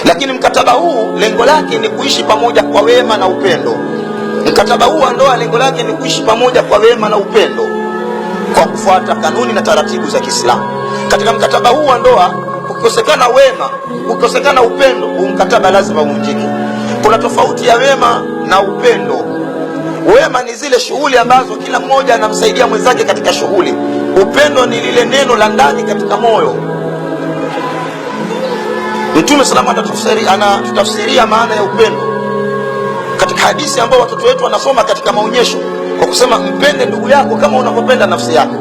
Lakini mkataba huu lengo lake ni kuishi pamoja kwa wema na upendo. Mkataba huu wa ndoa lengo lake ni kuishi pamoja kwa wema na upendo kwa kufuata kanuni na taratibu za Kiislamu. Katika mkataba huu wa ndoa, ukikosekana wema, ukikosekana upendo, huu mkataba lazima uvunjike. Kuna tofauti ya wema na upendo. Wema ni zile shughuli ambazo kila mmoja anamsaidia mwenzake katika shughuli. Upendo ni lile neno la ndani katika moyo. Mtume sallallahu alaihi wasallam anatutafsiria maana ya upendo katika hadithi ambayo watoto wetu wanasoma katika maonyesho kwa kusema mpende ndugu yako kama unavyopenda nafsi yako.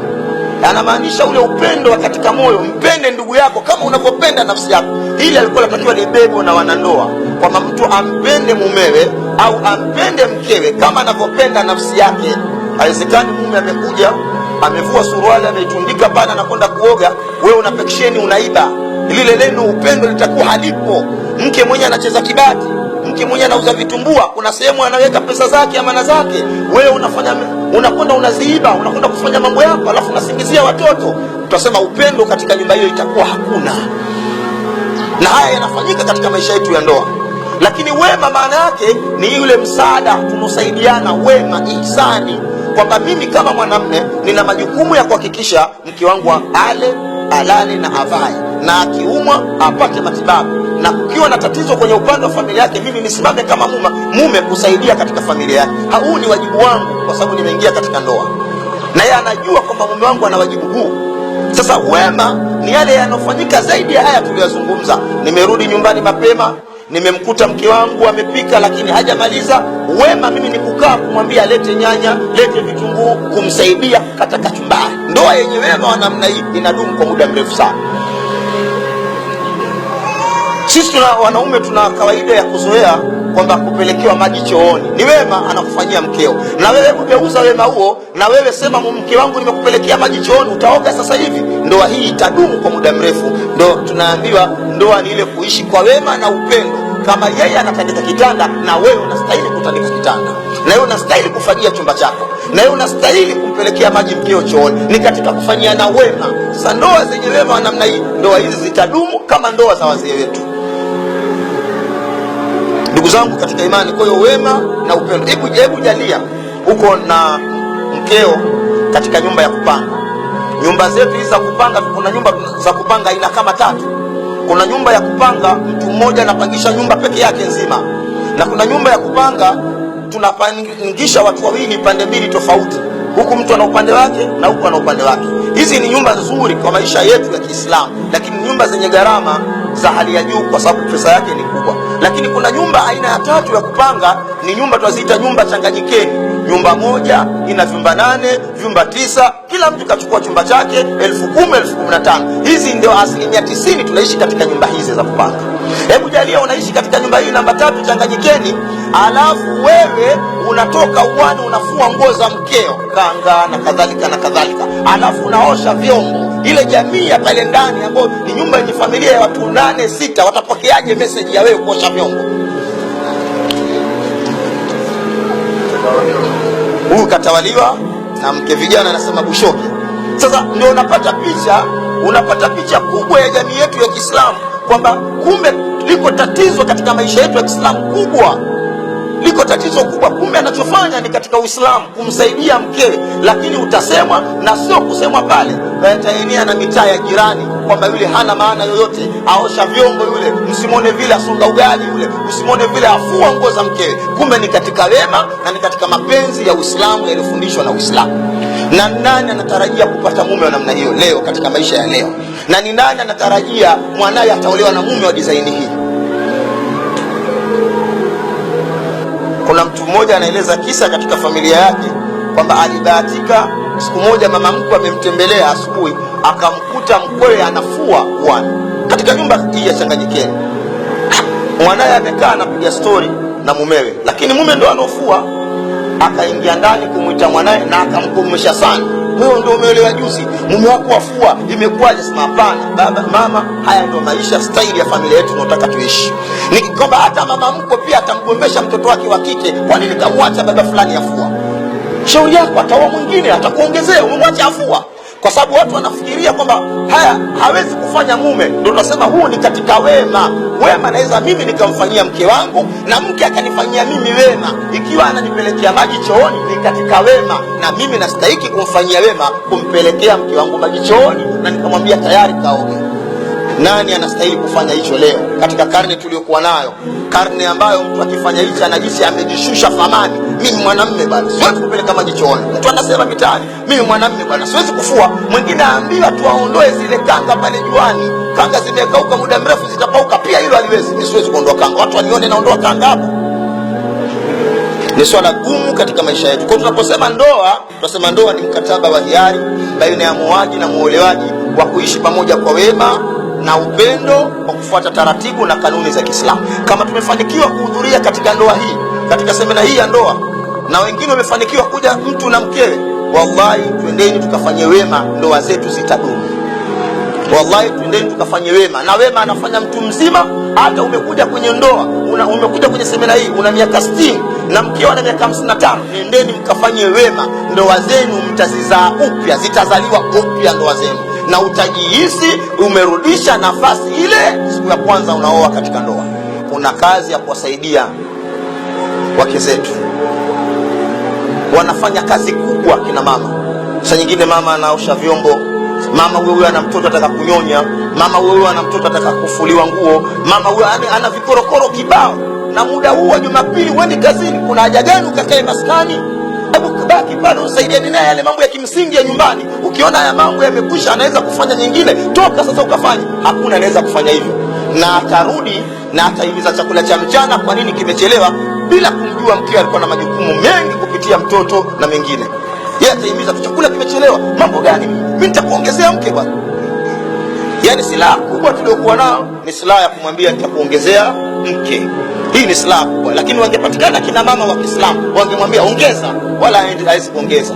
Anamaanisha ule upendo wa katika moyo, mpende ndugu yako kama unavyopenda nafsi yako. Hili alikuwa linatakiwa libebwe na wanandoa, kwamba mtu ampende mumewe au ampende mkewe kama anavyopenda nafsi yake. Haiwezekani mume amekuja amevua suruali ameitundika pale anakwenda kuoga, wewe una peksheni unaiba. Lile neno upendo litakuwa halipo. Mke mwenye anacheza kibati, mke mwenye anauza vitumbua, kuna sehemu anaweka pesa zake amana zake, wewe unakwenda unaziiba, unakwenda kufanya mambo yako, alafu unasingizia watoto. Tutasema upendo katika nyumba hiyo itakuwa hakuna. Na haya yanafanyika katika maisha yetu ya ndoa. Lakini wema maana yake ni yule msaada, tunasaidiana, wema, ihsani, kwamba mimi kama mwanamume nina majukumu ya kuhakikisha mke wangu ale, alale na avae, na akiumwa apate matibabu, na kukiwa na tatizo kwenye upande wa familia yake mimi nisimame kama mume kusaidia katika familia yake. Huu ni wajibu wangu kwa sababu nimeingia katika ndoa, na yeye anajua kwamba mume wangu ana wajibu huu. Sasa wema ni yale yanofanyika zaidi ya haya tuliyozungumza. Nimerudi nyumbani mapema, nimemkuta mke wangu amepika lakini hajamaliza. Wema mimi ni kukaa kumwambia lete nyanya, lete vitunguu, kumsaidia kata kachumbari. Ndoa yenye wema wa namna hii inadumu kwa muda mrefu sana. Sisi wanaume tuna kawaida ya kuzoea kwamba kupelekewa maji chooni ni wema anakufanyia mkeo, na wewe kugeuza wema huo, na wewe sema mke wangu nimekupelekea maji chooni, utaoga sasa hivi. Ndoa hii itadumu kwa muda mrefu. Ndio tunaambiwa ndoa ni ile kuishi kwa wema na upendo. Kama yeye anatandika kitanda, na wewe unastahili kutandika kitanda, na wewe unastahili kufagia chumba chako, na wewe unastahili kumpelekea maji mkeo chooni. Ni katika kufanyia na wema. Sasa ndoa zenye wema wa namna hii, ndoa hizi zitadumu kama ndoa za wazee wetu. Ndugu zangu katika imani, kwa hiyo wema na upendo. Hebu jalia uko na mkeo katika nyumba ya kupanga. Nyumba zetu hizi za kupanga, kuna nyumba za kupanga aina kama 3. Kuna nyumba ya kupanga mtu mmoja anapangisha nyumba peke yake nzima, na kuna nyumba ya kupanga tunapangisha watu wawili pande mbili tofauti, huku mtu ana upande wake na huku ana upande wake. Hizi ni nyumba nzuri kwa maisha yetu ya Kiislamu, lakini nyumba zenye gharama za hali ya juu kwa sababu pesa yake ni kubwa. Lakini kuna nyumba aina ya 3 ya kupanga, ni nyumba tunaziita nyumba changanyikeni. Nyumba moja ina vyumba 8, vyumba 9, kila mtu kachukua chumba chake, 10,000, 15,000. Hizi ndio 90% tunaishi katika nyumba hizi za kupanga. Hebu jalia unaishi katika nyumba hii namba 3 changanyikeni, alafu wewe unatoka uwani unafua nguo za mkeo, kanga na kadhalika na kadhalika, alafu unaosha vyombo. Ile jamii ya pale ndani ambayo ni nyumba yenye familia ya watu 8, 6, watapokeaje message ya wewe kuosha vyombo? Huyu katawaliwa na mke, vijana anasema bushoki. Sasa ndio unapata picha kubwa ya jamii yetu ya Kiislamu, kwamba kumbe liko tatizo katika maisha yetu ya Kiislamu kubwa. Liko tatizo kubwa, kumbe anachofanya ni katika Uislamu kumsaidia mkewe, lakini utasemwa na sio kusemwa pale, yataenea na mitaa ya jirani kwamba yule hana maana yoyote, aosha vyombo yule, msimone vile asunga ugali yule, msimone vile afua nguo za mkewe. Kumbe ni katika wema na ni katika mapenzi ya Uislamu yaliyofundishwa na Uislamu. Na nani anatarajia kupata mume wa namna hiyo leo katika maisha ya leo? Na ni nani anatarajia mwanae ataolewa na mume wa design hii? Kuna mtu mmoja anaeleza kisa katika familia yake kwamba alibahatika siku moja mama mkwe amemtembelea asubuhi, akamkuta mkwewe anafua uwani katika nyumba hii ya changanyikeni. Mwanae amekaa anapiga story na mumewe, lakini mume ndo anofua. Akaingia ndani kumwita mwanae na akamkumbusha sana, wewe ndio umeolewa juzi, mume wako afua, imekuwaje? Sema hapana baba, mama, haya ndio maisha, staili ya familia yetu tunataka tuishi. Ni kwamba hata mama mkwe pia atamgombesha mtoto wake wa kike, kwa nini kamwacha baba fulani afua? Shauri yako, ataoa mwingine, atakuongezea, umemwacha afua. Kwa sababu watu wanafikiria kwamba haya hawezi kufanya mume, ndio tunasema huu ni katika wema. Wema naweza mimi nikamfanyia mke wangu na mke akanifanyia mimi wema. Ikiwa ananipelekea maji chooni ni katika wema, na mimi nastahiki kumfanyia wema, kumpelekea mke wangu maji chooni na nikamwambia tayari kaoge. Nani anastahili kufanya hicho leo katika karne tuliyokuwa nayo, karne ambayo mtu akifanya hicho anajisi amejishusha thamani? Mimi mwanamume bwana siwezi kupeleka maji chooni. Mtu anasema mitaani, mimi mwanamume bwana siwezi kufua. Mwingine aambiwa tu aondoe zile kanga pale juani, kanga zimekauka muda mrefu zitapauka, pia hilo haliwezi. Mimi siwezi kuondoa kanga, watu wanione naondoa kanga hapo. Ni swala gumu katika maisha yetu. Kwa tunaposema ndoa, tunasema ndoa ni mkataba wa hiari baina ya muoaji na muolewaji wa kuishi pamoja kwa wema na upendo kwa kufuata taratibu na kanuni za Kiislamu. Kama tumefanikiwa kuhudhuria katika ndoa hii, katika semina hii ya ndoa, na wengine wamefanikiwa kuja mtu na mkewe, wallahi twendeni tukafanye wema, ndoa zetu zitadumu. Wallahi twendeni tukafanye wema, na wema anafanya mtu mzima. Hata umekuja kwenye ndoa, umekuja kwenye semina hii una miaka 60 na mkeo ana miaka 55, nendeni mkafanye wema, ndoa zenu mtazizaa upya, zitazaliwa upya ndoa zenu, na utajihisi umerudisha nafasi ile siku ya kwanza unaoa katika ndoa. Kuna kazi ya kuwasaidia wake zetu, wanafanya kazi kubwa kina mama. Saa nyingine mama anaosha vyombo, mama huyo ana mtoto ataka kunyonya, mama huyo ana mtoto ataka kufuliwa nguo, mama huyo ana vikorokoro kibao, na muda huu wa Jumapili uende kazini. Kuna haja gani ukakae maskani? Hebu kubaki pale usaidiane naye yale mambo ya kimsingi ya nyumbani. Ukiona haya mambo yamekwisha, anaweza kufanya nyingine, toka sasa ukafanya. Hakuna anaweza kufanya hivyo, na atarudi na atahimiza chakula cha mchana. Kwa nini kimechelewa? Bila kumjua mke alikuwa na majukumu mengi kupitia mtoto na mengine. Yeye atahimiza chakula kimechelewa, mambo gani? Mimi nitakuongezea mke bwana. Yani silaha kubwa tuliokuwa nao ni silaha ya kumwambia nitakuongezea mke. Hii ni silaha kubwa, lakini wangepatikana kina mama wa Kiislamu wangemwambia ongeza, wala hawezi kuongeza.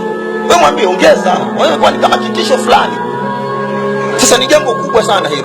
Wewe mwambie ongeza, wewe kwani kama kitisho fulani. Sasa ni jambo kubwa sana hili.